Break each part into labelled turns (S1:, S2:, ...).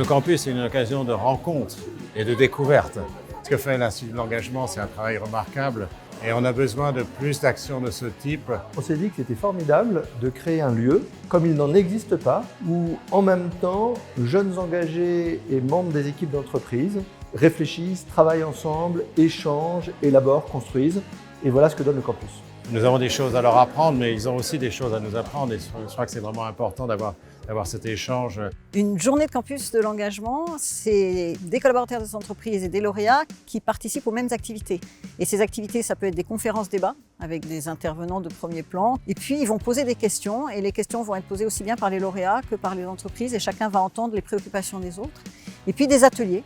S1: Le campus est une occasion de rencontre et de découverte. Ce que fait l'Institut de l'engagement, c'est un travail remarquable et on a besoin de plus d'actions de ce type.
S2: On s'est dit que c'était formidable de créer un lieu, comme il n'en existe pas, où en même temps, jeunes engagés et membres des équipes d'entreprise réfléchissent, travaillent ensemble, échangent, élaborent, construisent. Et voilà ce que donne le campus.
S1: Nous avons des choses à leur apprendre, mais ils ont aussi des choses à nous apprendre. Et je crois que c'est vraiment important d'avoir cet échange.
S3: Une journée de campus de l'engagement, c'est des collaborateurs des entreprises et des lauréats qui participent aux mêmes activités. Et ces activités, ça peut être des conférences-débats avec des intervenants de premier plan. Et puis, ils vont poser des questions et les questions vont être posées aussi bien par les lauréats que par les entreprises et chacun va entendre les préoccupations des autres. Et puis, des ateliers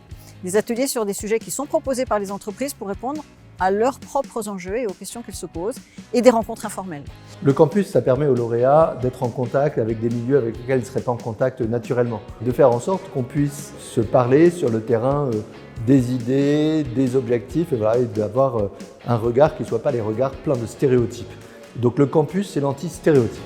S3: sur des sujets qui sont proposés par les entreprises pour répondre à leurs propres enjeux et aux questions qu'ils se posent, et des rencontres informelles.
S2: Le campus, ça permet aux lauréats d'être en contact avec des milieux avec lesquels ils ne seraient pas en contact naturellement. De faire en sorte qu'on puisse se parler sur le terrain des idées, des objectifs, et d'avoir un regard qui ne soit pas les regards pleins de stéréotypes. Donc le campus, c'est l'anti-stéréotype.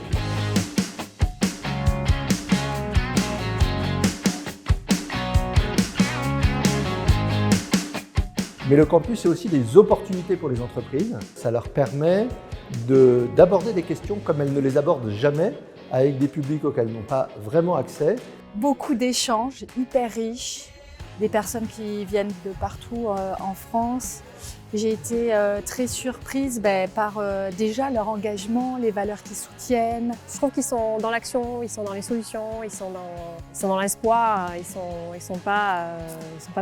S2: Mais le campus, c'est aussi des opportunités pour les entreprises. Ça leur permet d'aborder des questions comme elles ne les abordent jamais avec des publics auxquels elles n'ont pas vraiment accès.
S4: Beaucoup d'échanges hyper riches, des personnes qui viennent de partout en France. J'ai été très surprise par déjà leur engagement, les valeurs qu'ils soutiennent.
S5: Je trouve qu'ils sont dans l'action, ils sont dans les solutions, ils sont dans l'espoir, ils sont pas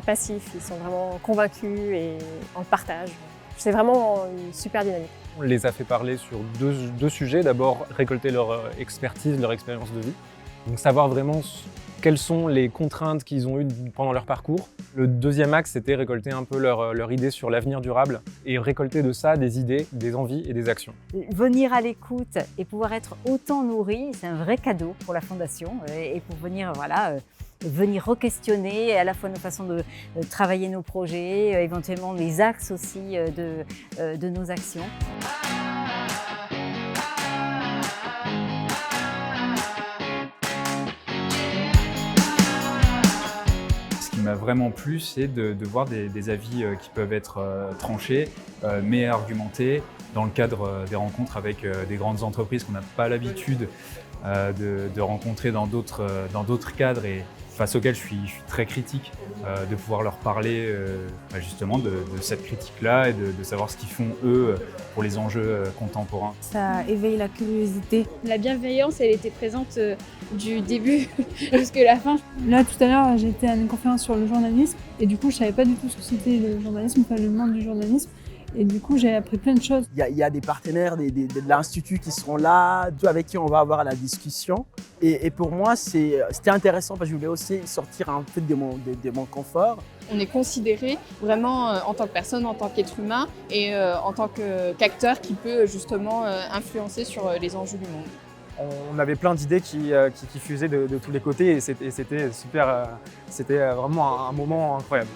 S5: passifs, ils sont vraiment convaincus et on le partage. C'est vraiment une super dynamique.
S6: On les a fait parler sur deux sujets. D'abord, récolter leur expertise, leur expérience de vie. Donc savoir vraiment quelles sont les contraintes qu'ils ont eues pendant leur parcours. Le deuxième axe, c'était récolter un peu leur idée sur l'avenir durable et récolter de ça des idées, des envies et des actions.
S7: Venir à l'écoute et pouvoir être autant nourri, c'est un vrai cadeau pour la Fondation et pour venir re-questionner à la fois nos façons de travailler nos projets, éventuellement les axes aussi de nos actions.
S8: Ce qui m'a vraiment plu, c'est de voir des avis qui peuvent être tranchés, mais argumentés, dans le cadre des rencontres avec des grandes entreprises qu'on n'a pas l'habitude de rencontrer dans d'autres cadres et face auxquels je suis très critique, de pouvoir leur parler justement de cette critique-là et de savoir ce qu'ils font eux pour les enjeux contemporains.
S4: Ça éveille la curiosité.
S9: La bienveillance, elle était présente du début jusqu'à la fin.
S4: Là, tout à l'heure, j'étais à une conférence sur le journalisme et du coup, je savais pas du tout ce que c'était le journalisme, enfin le monde du journalisme. Et du coup, j'ai appris plein de choses.
S10: Il y a des partenaires de l'Institut qui seront là, avec qui on va avoir la discussion. Et pour moi, c'était intéressant parce que je voulais aussi sortir un peu de mon confort.
S9: On est considéré vraiment en tant que personne, en tant qu'être humain et en tant qu'acteur qui peut justement influencer sur les enjeux du monde.
S6: On avait plein d'idées qui fusaient de tous les côtés et c'était super, c'était vraiment un moment incroyable.